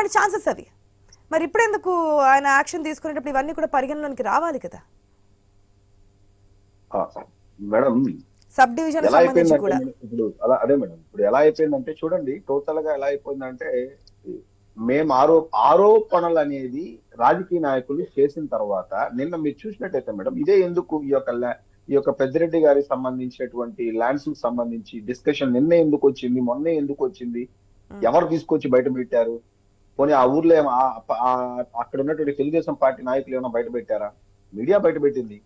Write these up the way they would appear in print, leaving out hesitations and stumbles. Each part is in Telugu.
అలాంటి ఛాన్సెస్ అవి. మరి ఇప్పుడు ఎందుకు ఆయన యాక్షన్ తీసుకునేటప్పుడు ఇవన్నీ కూడా పరిగణలోనికి రావాలి కదా మేడం. సబ్ డివిజన్ ఎలా సంబంధించి కూడా. ఇప్పుడు అలా అదే మేడం, ఇప్పుడు ఎలా అయిపోయిందంటే చూడండి, టోటల్ గా ఎలా అయిపోయిందంటే మేము ఆరోపణలు అనేది రాజకీయ నాయకులు చేసిన తర్వాత నిన్న మీరు చూసినట్టయితే మేడం, ఇదే ఎందుకు ఈ యొక్క పెద్దిరెడ్డి గారికి సంబంధించినటువంటి ల్యాండ్స్ కు సంబంధించి డిస్కషన్ నిన్నే ఎందుకు వచ్చింది, మొన్నే ఎందుకు వచ్చింది, ఎవరు తీసుకొచ్చి బయట పెట్టారు? పోనీ ఆ ఊర్లో అక్కడ ఉన్నటువంటి తెలుగుదేశం పార్టీ నాయకులు ఏమైనా బయట పెట్టారా? మీడియా బయట పెట్టింది.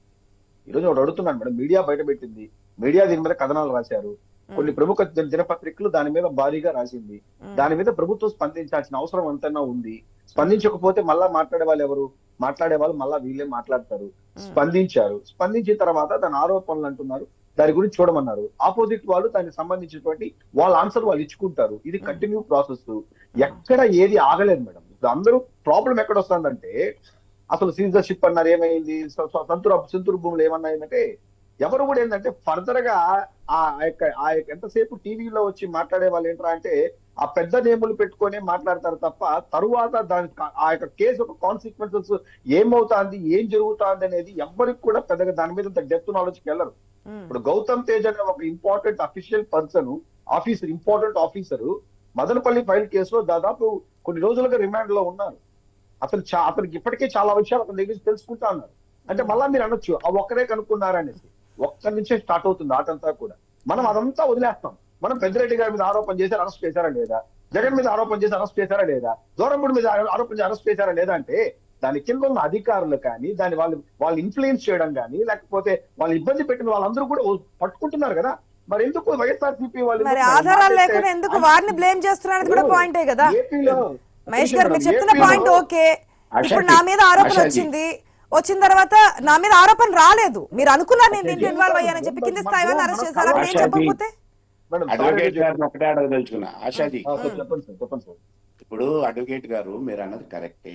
ఈరోజు ఒకటి అడుగుతున్నాను మేడం, మీడియా బయట పెట్టింది, మీడియా దీని మీద కథనాలు రాశారు, కొన్ని ప్రముఖ దినపత్రికలు దాని మీద భారీగా రాసింది. దాని మీద ప్రభుత్వం స్పందించాల్సిన అవసరం ఎంతైనా ఉంది. స్పందించకపోతే మళ్ళా మాట్లాడే వాళ్ళు మళ్ళా వీళ్ళే మాట్లాడతారు. స్పందించారు, స్పందించిన తర్వాత దాని ఆరోపణలు అంటున్నారు, దాని గురించి చూడమన్నారు. ఆపోజిట్ వాళ్ళు దానికి సంబంధించినటువంటి వాళ్ళ ఆన్సర్ వాళ్ళు ఇచ్చుకుంటారు. ఇది కంటిన్యూ ప్రాసెస్, ఎక్కడ ఏది ఆగలేదు మేడం. ఇప్పుడు అందరూ ప్రాబ్లం ఎక్కడ వస్తుందంటే, అసలు సీజర్షిప్ అన్నారు, ఏమైంది, సంతూరు భూములు ఏమన్నా ఏంటంటే ఎవరు కూడా ఏంటంటే ఫర్దర్ గా ఆ యొక్క ఎంతసేపు టీవీలో వచ్చి మాట్లాడే వాళ్ళు ఏంట్రా అంటే ఆ పెద్ద నేములు పెట్టుకొని మాట్లాడతారు తప్ప తరువాత దాని ఆ యొక్క కేసు యొక్క కాన్సిక్వెన్సెస్ ఏమవుతుంది, ఏం జరుగుతుంది అనేది ఎవరికి కూడా పెద్దగా దాని మీద డెప్త్ నాలెడ్జ్కి వెళ్ళరు. ఇప్పుడు గౌతమ్ తేజ్ అనే ఒక important official person, important officer Madanapalle file కేసులో దాదాపు కొన్ని రోజులుగా రిమాండ్ లో ఉన్నారు. అతనికి ఇప్పటికే చాలా విషయాలు అతని దగ్గర తెలుసుకుంటా ఉన్నారు. అంటే మళ్ళా మీరు అనొచ్చు ఆ ఒక్కరే కనుక్కున్నారనేసి. ఒక్కరి నుంచే స్టార్ట్ అవుతుంది ఆటంతా కూడా. మనం అదంతా వదిలేస్తాం. మనం పెద్దిరెడ్డి గారి మీద ఆరోపణ చేసి అరెస్ట్ చేశారా లేదా, జగన్ మీద ఆరోపణ చేసి అరెస్ట్ చేశారా లేదా, దూరంపూడి మీద ఆరోపణ చేసి అరెస్ట్ చేశారా లేదా అంటే దాని కింద ఉన్న అధికారులు కానీ దాన్ని వాళ్ళు ఇన్ఫ్లుయెన్స్ చేయడం కానీ లేకపోతే వాళ్ళు ఇబ్బంది పెట్టిన వాళ్ళందరూ కూడా పట్టుకుంటున్నారు కదా. మరి ఎందుకు వైఎస్ఆర్సీపీ వాళ్ళు ఆధారాలు లేకుండా ఎందుకు వారిని బ్లేమ్ చేస్తున్నారు కూడా పాయింటే కదా. ఏపీలో మహేష్ గారు మీరు చెప్తున్న పాయింట్ ఓకే. ఇప్పుడు నా మీద ఆరోపణ వచ్చిన తర్వాత నా మీద ఆరోపణ రాలేదు, మీరు అనుకున్నారు నేను దీంట్లో ఇన్వాల్వ్ అయ్యానని చెప్పి కింది స్థాయి వాళ్ళని అరెస్ట్ చేశారా? నేను చెప్పకపోతే అడ్వకేట్ గారిని ఒకటే అడగదలుచుకున్నా. ఆశాది, చెప్పండి సార్. ఇప్పుడు అడ్వకేట్ గారు మీరు అన్నది కరెక్టే,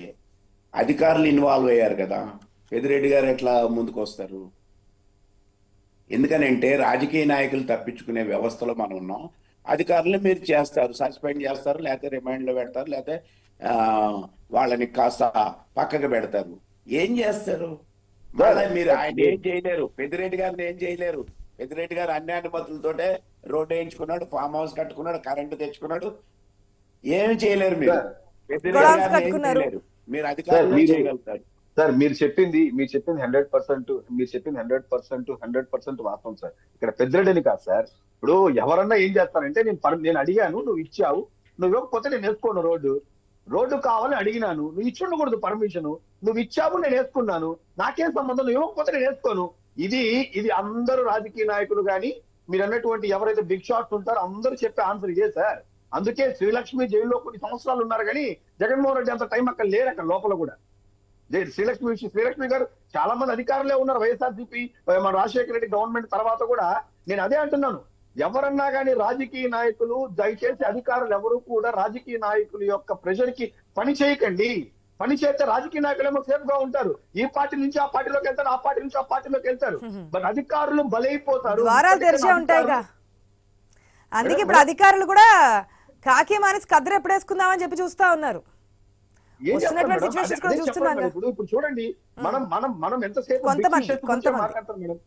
అధికారులు ఇన్వాల్వ్ అయ్యారు కదా, పెద్దిరెడ్డి గారు ఎట్లా ముందుకు వస్తారు? ఎందుకనంటే రాజకీయ నాయకులు తప్పించుకునే వ్యవస్థలో మనం ఉన్నాం. అధికారులు మీరు చేస్తారు, సస్పెండ్ చేస్తారు, లేకపోతే రిమైండ్ లో పెడతారు, లేకపోతే వాళ్ళని కాస్త పక్కకు పెడతారు. ఏం చేస్తారు? మీరు ఆయన ఏం చేయలేరు, పెద్దిరెడ్డి గారిని ఏం చేయలేరు. పెద్దిరెడ్డి గారు అన్ని అనుమతులతోటే రోడ్డు వేయించుకున్నాడు, ఫామ్ హౌస్ కట్టుకున్నాడు, కరెంటు తెచ్చుకున్నాడు, ఏమి చేయలేరు. మీరు పెద్దిరెడ్డి గారిని ఏం చేయలేరు, మీరు అధికారులు చేయగలుగుతారు. సార్ మీరు చెప్పింది 100%, మీరు చెప్పింది 100% వాస్తవం సార్. ఇక్కడ పెద్దిరెడ్డిని కాదు సార్. ఇప్పుడు ఎవరన్నా ఏం చేస్తారంటే నేను అడిగాను, నువ్వు ఇచ్చావు, నువ్వు ఇవ్వకపోతే నేను వేసుకోను. రోడ్డు కావాలని అడిగినాను, నువ్వు ఇచ్చి ఉండకూడదు పర్మిషన్, నువ్వు ఇచ్చావు నేను వేసుకున్నాను, నాకేం సంబంధం, నువ్వు ఇవ్వకపోతే నేను వేసుకోను. ఇది అందరూ రాజకీయ నాయకులు కానీ మీరు అన్నటువంటి ఎవరైతే బిగ్ షాట్స్ ఉంటారో అందరూ చెప్పే ఆన్సర్ ఇదే సార్. అందుకే శ్రీలక్ష్మి జైల్లో కొన్ని సంవత్సరాలు ఉన్నారు కానీ జగన్మోహన్ రెడ్డి అంత టైం అక్కడ లేరు. అక్కడ లోపల కూడా శ్రీలక్ష్మి గారు చాలా మంది అధికారులే ఉన్నారు. వైఎస్ఆర్సీపీ మన రాజశేఖర రెడ్డి గవర్నమెంట్ తర్వాత కూడా నేను అదే అంటున్నాను, ఎవరన్నా కానీ రాజకీయ నాయకులు దయచేసి అధికారులు ఎవరు కూడా రాజకీయ నాయకుల యొక్క ప్రెషర్ కి పని చేయకండి. పని చేస్తే రాజకీయ నాయకులు ఏమో సేఫ్ గా ఉంటారు, ఈ పార్టీ నుంచి ఆ పార్టీలోకి వెళ్తారు, ఆ పార్టీ నుంచి ఆ పార్టీలోకి వెళ్తారు. బట్ అధికారులు బలైపోతారు, ద్వారాలు తెరిచే ఉంటాయిగా. అందుకే ఇప్పుడు అధికారులు కూడా కాకి మానేసి కద్దరు ఎప్పుడు వేసుకుందామని చెప్పి చూస్తా ఉన్నారు. ఇప్పుడు చూడండి మనం ఎంతసేపు మాట్లాడతాం మేడం.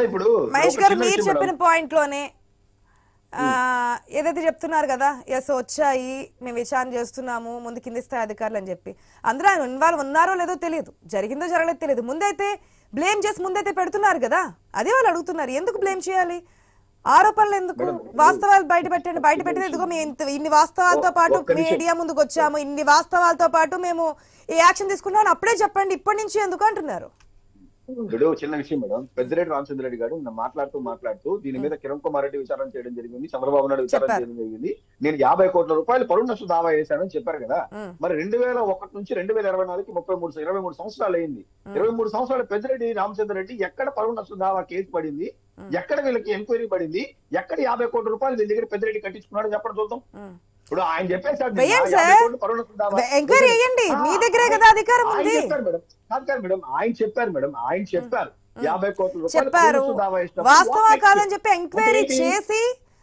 ఇప్పుడు మహేష్ గారు మీరు చెప్పిన పాయింట్ లోనే ఏదైతే చెప్తున్నారు కదా, ఎస్ వచ్చాయి, మేము విచారణ చేస్తున్నాము, ముందు కింది స్థాయి అధికారులు అని చెప్పి అందరూ ఆయన ఇన్వాల్వ్ ఉన్నారో లేదో తెలియదు, జరిగిందో జరగలేదో తెలియదు. ముందైతే బ్లేమ్ చేసి ముందైతే పెడుతున్నారు కదా, అదే వాళ్ళు అడుగుతున్నారు, ఎందుకు బ్లేమ్ చేయాలి? ఆరోపణలు ఎందుకు? వాస్తవాలు బయట పెట్టిన ఎందుకు? మేము ఇన్ని వాస్తవాలతో పాటు మీడియా ముందుకు వచ్చాము, ఇన్ని వాస్తవాలతో పాటు మేము ఈ యాక్షన్ తీసుకున్నామని అప్పుడే చెప్పండి, ఇప్పటి నుంచి ఎందుకు అంటున్నారు? ఇప్పుడు చిన్న విషయం మేడం, పెద్దిరెడ్డి రామచంద్రరెడ్డి గారు మాట్లాడుతూ దీని మీద కిరణ్ కుమార్ రెడ్డి విచారణ చేయడం జరిగింది, చంద్రబాబు నాయుడు విచారణ చేయడం జరిగింది, నేను 50 కోట్ల రూపాయలు పరువు నష్ట దావా వేశానని చెప్పారు కదా. మరి 2001 నుంచి 2024కి 23 సంవత్సరాలు అయింది. 23 సంవత్సరాలు పెద్దిరెడ్డి రామచంద్రరెడ్డి ఎక్కడ పరువు నష్ట దావా కేసు పడింది, ఎక్కడ వీళ్ళకి ఎంక్వైరీ పడింది, ఎక్కడ 50 కోట్ల రూపాయలు వీళ్ళ దగ్గర పెద్దిరెడ్డి కట్టించుకున్నాడు చెప్పడం చూద్దాం. ఇప్పుడు ఆయన చెప్పేసాడు ఆయన చెప్పారు 50 కోట్ల చెప్పారు, వాస్తవం కాదని చెప్పి ఎంక్వైరీ చేసి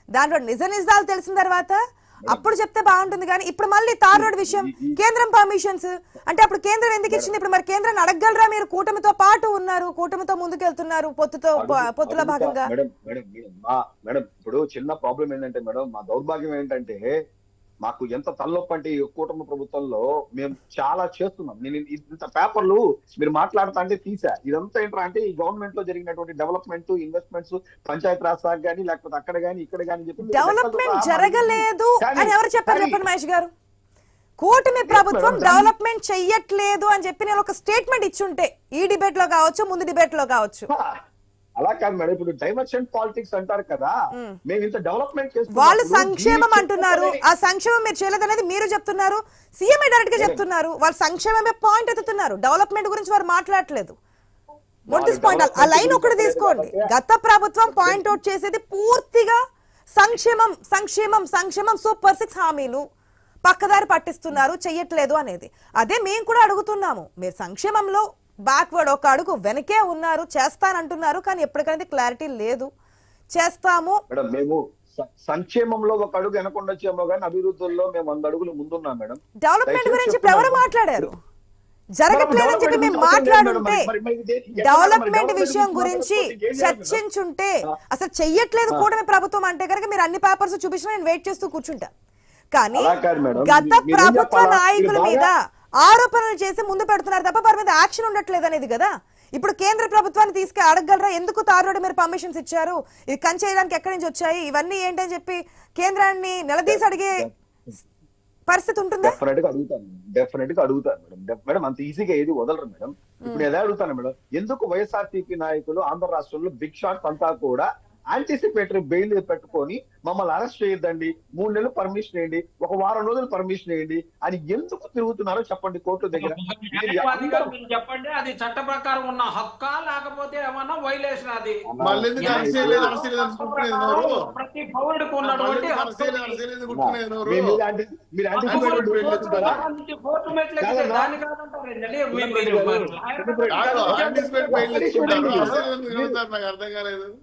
దాంట్లో నిజాలు తెలిసిన తర్వాత అప్పుడు చెప్తే బాగుంటుంది. కానీ ఇప్పుడు మళ్ళీ తార్ రోడ్ విషయం, కేంద్రం పర్మిషన్స్ అంటే అప్పుడు కేంద్రం ఎందుకు ఇచ్చింది? ఇప్పుడు మరి కేంద్రాన్ని అడగగలరా మీరు? కూటమితో పాటు ఉన్నారు, కూటమితో ముందుకెళ్తున్నారు, పొత్తులో భాగంగా. మేడం ఇప్పుడు చిన్న ప్రాబ్లం ఏంటంటే మేడం, మా దౌర్భాగ్యం ఏంటంటే మాకు ఎంత తలనొప్పి అంటే ఈ కూటమి ప్రభుత్వంలో మేము చాలా చేస్తున్నాం. నేను ఇంత పేపర్లు మీరు మాట్లాడుతా అంటే తీసా. ఇదంతా ఏంటంటే అంటే ఈ గవర్నమెంట్ లో జరిగినటువంటి డెవలప్మెంట్, ఇన్వెస్ట్మెంట్స్, పంచాయత్ రాజ్ శాఖ కానీ లేకపోతే అక్కడ కానీ ఇక్కడ కానీ చెప్పి డెవలప్మెంట్ జరగలేదు అని ఎవరు చెప్పారు చెప్పండి మహేష్ గారు? కూటమి ప్రభుత్వం డెవలప్మెంట్ చెయ్యట్లేదు అని చెప్పి నేను ఒక స్టేట్మెంట్ ఇచ్చుంటే ఈ డిబేట్ లో కావచ్చు, ముందు డిబేట్ లో కావచ్చు. అలా కాదు మేడం, ఇప్పుడు డైవర్షన్ పాలిటిక్స్ అంటారు కదా, మేము ఇంత డెవలప్మెంట్ వాళ్ళు సంక్షేమం అంటున్నారు, ఆ సంక్షేమం మీరు చేయలేదు అనేది మీరు చెప్తున్నారు, సీఎం డైరెక్ట్ గా చెప్తున్నారు. వాళ్ళు సంక్షేమమే పాయింట్ ఎత్తుతున్నారు, డెవలప్మెంట్ గురించి వారు మాట్లాడట్లేదు. ఆ లైన్ ఒకటి తీసుకోండి. గత ప్రభుత్వం పాయింట్ అవుట్ చేసేది పూర్తిగా సంక్షేమం సంక్షేమం సంక్షేమం, సూపర్ 6 హామీలు పక్కదారి పట్టిస్తున్నారు, చెయ్యట్లేదు అనేది. అదే మేము కూడా అడుగుతున్నాము. మీరు సంక్షేమంలో బ్యాక్వర్డ్, ఒక అడుగు వెనకే ఉన్నారు, చేస్తానంటున్నారు, కానీ ఎప్పటికైతే క్లారిటీ లేదు. చేస్తాము మేడం, మేము సంక్షేమంలో ఒక అడుగు వెనకొండొచ్చేమో కానీ అభివృద్ధిలో మేము 100 అడుగులు ముందున్నాం మేడం. డెవలప్మెంట్ గురించి ఇప్పుడు ఎవరు మాట్లాడారు? జరగట్లేదని చెప్పి మేము మాట్లాడుంటే, డెవలప్మెంట్ విషయం గురించి చర్చించుంటే, అసలు చెయ్యట్లేదు కూటమి ప్రభుత్వం అంటే కనుక మీరు అన్ని పేపర్స్ చూపించినా నేను వెయిట్ చేస్తూ కూర్చుంటా. కానీ గత ప్రభుత్వ నాయకుల మీద ఆరోపణలు చేసి ముందు పెడుతున్నారు తప్ప వారి మీద యాక్షన్ ఉండట్లేదు అనేది కదా. ఇప్పుడు కేంద్ర ప్రభుత్వాన్ని తీసుకు అడగలరా, ఎందుకు తార్ రోడ్డు మీరు పర్మిషన్స్ ఇచ్చారు, ఇది కంచేయడానికి ఎక్కడి నుంచి వచ్చాయి, ఇవన్నీ ఏంటని చెప్పి కేంద్రాన్ని నిలదీసి అడిగే పరిస్థితి ఉంటుందా? డెఫినెట్ గా అడుగుతాను మేడం. మేడం అంత ఈజీగా ఏది వదలరు మేడం. ఇప్పుడు ఎలా అడుగుతాను మేడం, ఎందుకు వైఎస్ఆర్సీపీ నాయకులు ఆంధ్ర రాష్ట్రంలో బిగ్ షాట్స్ అంతా కూడా యాంటిసిపేటరీ బెయిల్ పెట్టుకొని మమ్మల్ని అరెస్ట్ చేయొద్దండి, 3 నెలలు పర్మిషన్ వేయండి, ఒక వారం రోజులు పర్మిషన్ వేయండి అని ఎందుకు తిరుగుతున్నారో చెప్పండి కోర్టు దగ్గర. చెప్పండి, అది చట్ట ప్రకారం ఉన్న హక్కా లేకపోతే ఏమన్నా వైలేషన్? అది ప్రతి పౌరుడికి ఉన్నటువంటి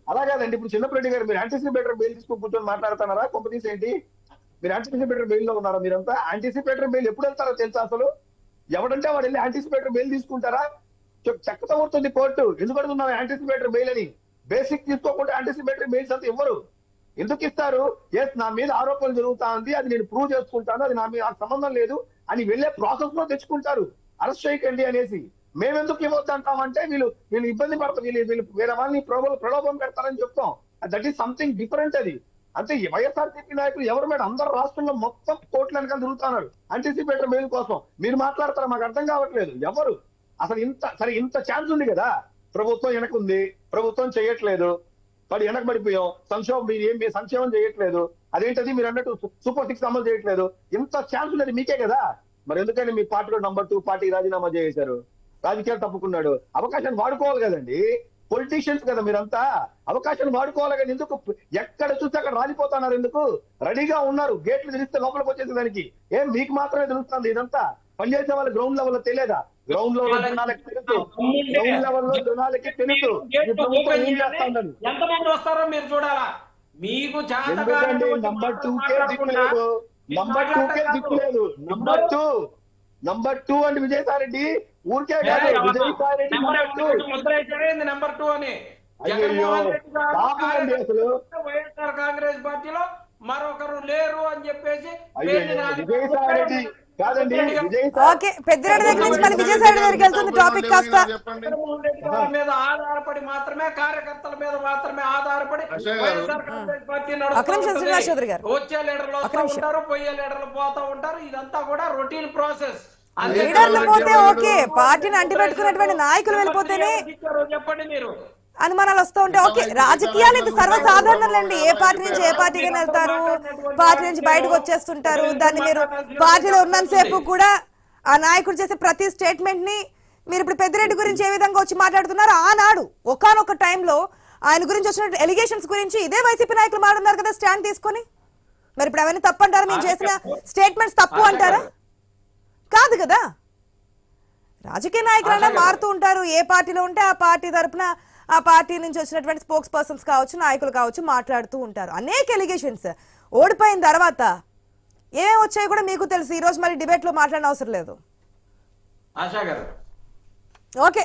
అలా కాదండి. ఇప్పుడు చిన్నప్పటి గారు మీరు యాంటిసిపేటరీ బెయిల్ తీసుకుని కూర్చొని మాట్లాడుతున్నారా? కొంపతీసి ఏంటి మీరు యాంటిసిపేటరీ బెయిల్ లో ఉన్నారా? మీరంతా యాంటిసిపేటరీ బెయిల్ ఎప్పుడు వెళ్తారో తెలుసా? అసలు ఎవడంటే వాడు వెళ్ళి యాంటిసిపేటరీ బెయిల్ తీసుకుంటారా? చెక్కతో ఊరుతుంది కోర్టు, ఎందుకు అడుగుతున్నావు యాంటిసిపేటరీ బెయిల్ అని. బేసిక్ తీసుకోకుండా యాంటిసిపేటరీ బెయిల్స్ అంతా ఇవ్వరు. ఎందుకు ఇస్తారు? ఎస్ నా మీద ఆరోపణలు జరుగుతా ఉంది, అది నేను ప్రూవ్ చేసుకుంటాను, అది నా మీద సంబంధం లేదు అని వెళ్ళే ప్రాసెస్ లో తెచ్చుకుంటారు. అరెస్ట్ చేయకండి అనేసి. మేమెందుకు ఇవ్వద్దు అంటామంటే వీళ్ళు ఇబ్బంది పడతారు, వీళ్ళు వేరే వాళ్ళని ప్రలోభం పెడతారని చెప్తాం. That is something different. అది అంటే వైఎస్ఆర్సీపీ నాయకులు ఎవరు మేడం? అందరు రాష్ట్రంలో మొత్తం కోట్ల వెనకాల తిరుగుతున్నారు యాంటిసిపేటరీ బెయిల్ కోసం. మీరు మాట్లాడతారా? మాకు అర్థం కావట్లేదు. ఎవరు అసలు ఇంత ఛాన్స్ ఉంది కదా, ప్రభుత్వం వెనకుంది, ప్రభుత్వం చేయట్లేదు, వాడు వెనకబడిపోయాం, సంక్షేమం చేయట్లేదు, అదేంటది మీరు అన్నట్టు సూపర్ 6 అమలు చేయట్లేదు. ఇంత ఛాన్స్ ఉన్నది మీకే కదా. మరి ఎందుకని మీ పార్టీలో నంబర్ 2 పార్టీ రాజీనామా చేశారు? రాజకీయాలు తప్పుకున్నాడు. అవకాశాన్ని వాడుకోవాలి కదండి. పొలిటీషియన్స్ కదా మీరంతా, అవకాశాన్ని వాడుకోవాలి కానీ ఎందుకు ఎక్కడ చూస్తే అక్కడ రాలిపోతున్నారు? ఎందుకు? రెడీగా ఉన్నారు, గేట్లు తెలిస్తే లోపలికి వచ్చేసేదానికి. ఏం మీకు మాత్రమే తెలుస్తుంది ఇదంతా? పనిచేసే వాళ్ళు గ్రౌండ్ లెవెల్ లో తెలియదా? గ్రౌండ్ లెవెల్ జనాలకి తెలుసు, గ్రౌండ్ లెవెల్ లో జనాలకి తెలుసు ఏం చేస్తాందని. ఎంతమంది వస్తారో మీరు చూడాలా. మీకు ఎందుకండి నంబర్ 2 కే దిక్కులేదు, నంబర్ 2 కే దిక్కులేదు. నంబర్ 2 అంటే విజయసాయి రెడ్డి ఊరికే కాదు, విజయసాయి రెడ్డి నెంబర్ 2 అని. అసలు వైఎస్ఆర్ కాంగ్రెస్ పార్టీలో మరొకరు లేరు అని చెప్పేసి విజయసాయి రెడ్డి కాదండి. ఓకే, పెద్దిరెడ్డి దగ్గర నుంచి మళ్ళీ విజయసాయి రెడ్డి దగ్గరికి వెళ్తుంది టాపిక్ కాస్త. మీద ఆధారపడి మాత్రమే, కార్యకర్తల మీద మాత్రమే ఆధారపడి వైఎస్ఆర్ కాంగ్రెస్ పార్టీ వచ్చే లీడర్లు వస్తూ ఉంటారు, పోయే లీడర్లు పోతా ఉంటారు. ఇదంతా కూడా రొటీన్ ప్రాసెస్. లీడర్లు పోతే ఓకే, పార్టీని అంటిపెట్టుకున్నటువంటి నాయకులు వెళ్ళిపోతేనే చెప్పండి మీరు అనుమానాలు వస్తూ ఉంటే ఓకే. రాజకీయాలు ఇది సర్వసాధారణండి. ఏ పార్టీ నుంచి ఏ పార్టీకి వెళ్తారు, పార్టీ నుంచి బయటకు వచ్చేస్తుంటారు. దాన్ని మీరు పార్టీలో ఉన్నంతసేపు కూడా ఆ నాయకుడు చేసే ప్రతి స్టేట్మెంట్ ని మీరు ఇప్పుడు పెద్దిరెడ్డి గురించి ఏ విధంగా వచ్చి మాట్లాడుతున్నారు, ఆనాడు ఒకానొక టైంలో ఆయన గురించి వచ్చిన ఎలిగేషన్స్ గురించి ఇదే వైసీపీ నాయకులు మాట్లాడుతున్నారు కదా స్టాండ్ తీసుకొని. మరి ఇప్పుడు అవన్నీ తప్పు అంటారా? మీరు చేసిన స్టేట్మెంట్స్ తప్పు అంటారా? కాదు కదా. రాజకీయ నాయకులైనా మారుతూ ఉంటారు. ఏ పార్టీలో ఉంటే ఆ పార్టీ తరఫున ఆ పార్టీ నుంచి వచ్చినటువంటి స్పోక్స్ పర్సన్స్ కావచ్చు, నాయకులు కావచ్చు, మాట్లాడుతూ ఉంటారు. అనేక ఎలిగేషన్స్ ఓడిపోయిన తర్వాత ఏమేమి వచ్చాయో కూడా మీకు తెలుసు. ఈ రోజు మళ్ళీ డిబేట్ లో మాట్లాడిన అవసరం లేదు. ఆశా గారు ఓకే,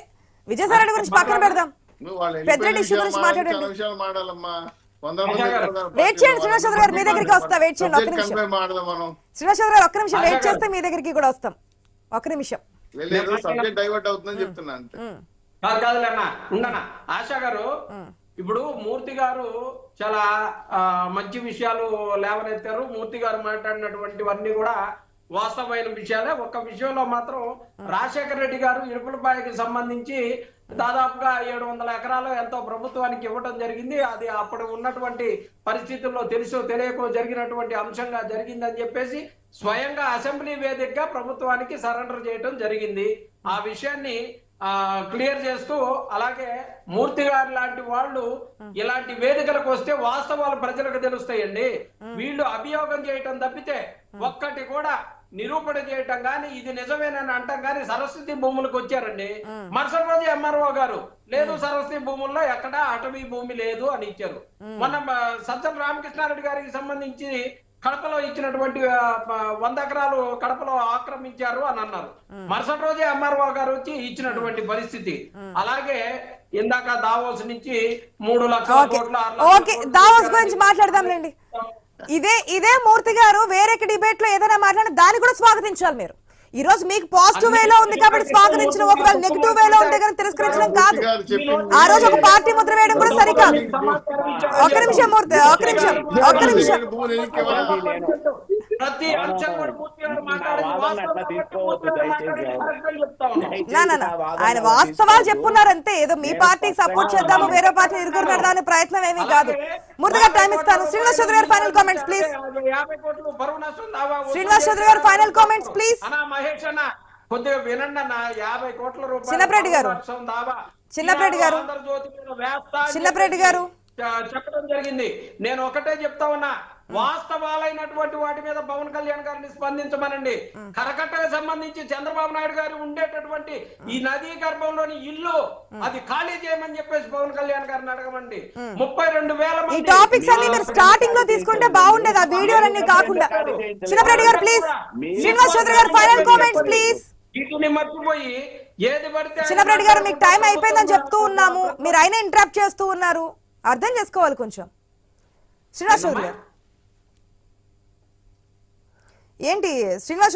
విజయసాయి రెడ్డి గురించి పక్కన పెడదాం. పెద్ద ఇష్యూ గురించి మాట్లాడండి. వెయిట్ చేయండి శ్రీనివాస్ చౌదరి గారు, మీ దగ్గరికి వస్తా. వెయిట్ చేయండి ఒక్క నిమిషం. శ్రీనివాస్ చౌదరి గారు ఒక్క నిమిషం వెయిట్ చేస్తే మీ దగ్గరికి కూడా వస్తాం. ఒక్క నిమిషం. డైవర్ట్ అవుతుందని చెప్తున్నాను. కాదులేనా ఉండనా ఆశా గారు. ఇప్పుడు మూర్తి గారు చాలా మంచి విషయాలు లేవనెత్తారు. మూర్తి గారు మాట్లాడినటువంటివన్నీ కూడా వాస్తవమైన విషయాలే. ఒక్క విషయంలో మాత్రం రాజశేఖర రెడ్డి గారు ఇడుపులపాయకి సంబంధించి దాదాపుగా 700 ఎకరాలు ఎంతో ప్రభుత్వానికి ఇవ్వడం జరిగింది. అది అప్పుడు ఉన్నటువంటి పరిస్థితుల్లో తెలుసో తెలియకో జరిగినటువంటి అంశంగా జరిగిందని చెప్పేసి స్వయంగా అసెంబ్లీ వేదికగా ప్రభుత్వానికి సరెండర్ చేయడం జరిగింది. ఆ విషయాన్ని క్లియర్ చేస్తూ, అలాగే మూర్తి గారు లాంటి వాళ్ళు ఇలాంటి వేదికలకు వస్తే వాస్తవాలు ప్రజలకు తెలుస్తాయండి. వీళ్ళు అభియోగం చేయటం తప్పితే ఒక్కటి కూడా నిరూపణ చేయటం గాని ఇది నిజమేనని అంటాం గాని సరస్వతి భూములకు వచ్చారండి. మరుసటి రోజు ఎంఆర్ఓ గారు లేదు సరస్వతి భూముల్లో ఎక్కడా అటవీ భూమి లేదు అని ఇచ్చారు. మొన్న సజ్జల రామకృష్ణారెడ్డి గారికి సంబంధించి కడపలో ఇచ్చినటువంటి 100 ఎకరాలు కడపలో ఆక్రమించారు అని అన్నారు. మరుసటి రోజే ఎంఆర్ఓ గారు వచ్చి ఇచ్చినటువంటి పరిస్థితి. అలాగే ఇందాక దావోస్ నుంచి 3 లక్షల కోట్ల దావోస్ గురించి మాట్లాడదాంలేండి. ఇదే మూర్తి గారు వేరే డిబేట్ లో ఏదైనా మాట్లాడిన దాన్ని కూడా స్వాగతించాలి మీరు. ఈ రోజు మీకు పాజిటివ్ వేలో ఉంది కాబట్టి స్వాగతించడం, ఒకవేళ నెగిటివ్ వేలో ఉంటే కానీ తిరస్కరించడం కాదు. ఆ రోజు ఒక పార్టీ ముద్ర వేయడం కూడా సరికాదు. ఒక్క నిమిషం మూర్తి, ఒక్క నిమిషం. ప్రతి అంశం ఆయన వాస్తవాలు చెప్పున్నారంతే. ఏదో మీ పార్టీకి సపోర్ట్ చేద్దాము, వేరే పార్టీ ఇరుగురు పెడదామనే ప్రయత్నం ఏమీ కాదు. ముందుగా టైం ఇస్తాను. శ్రీనివాస్ చౌదరి గారు final comments please. Srinivas Chowdary గారు ఫైనల్ కామెంట్స్ ప్లీజ్. మహేష్ అన్న కొద్దిగా వినండి అన్న. 50 కోట్ల రూపాయలు చిన్నప్రెడ్డి గారు చెప్పడం జరిగింది. నేను ఒకటే చెప్తా ఉన్నా, వాస్తవాలైనటువంటి వాటి మీద పవన్ కళ్యాణ్ గారిని స్పందించమనండి. కరకట్టకు సంబంధించి చంద్రబాబు నాయుడు గారు ఉండేటటువంటి ఈ నదీ గర్భంలోని ఇల్లు అది ఖాళీ చేయమని చెప్పేసి పవన్ కళ్యాణ్ గారిని అడగమండి. 32,000 ఈ టాపిక్స్ అన్ని మీరు స్టార్టింగ్ లో తీసుకుంటే బాగుండేది, ఆ వీడియోలన్నీ కాకుండా. చిన్నప్రెడ్డి గారు ప్లీజ్. శ్రీనివాస్ చౌదరి గారు ఫైనల్ కామెంట్స్ ప్లీజ్. వీటిని మర్చిపోయి ఏది పడితే చిన్నప్రెడ్డి గారు మీకు టైం అయిపోయిందని చెప్తూ ఉన్నాము, మీరు అయినా ఇంటరప్ట్ చేస్తూ ఉన్నారు. అర్థం చేసుకోవాలి కొంచెం. శ్రీనివాస్ చౌదరి గారు ఏంటి శ్రీనివాస్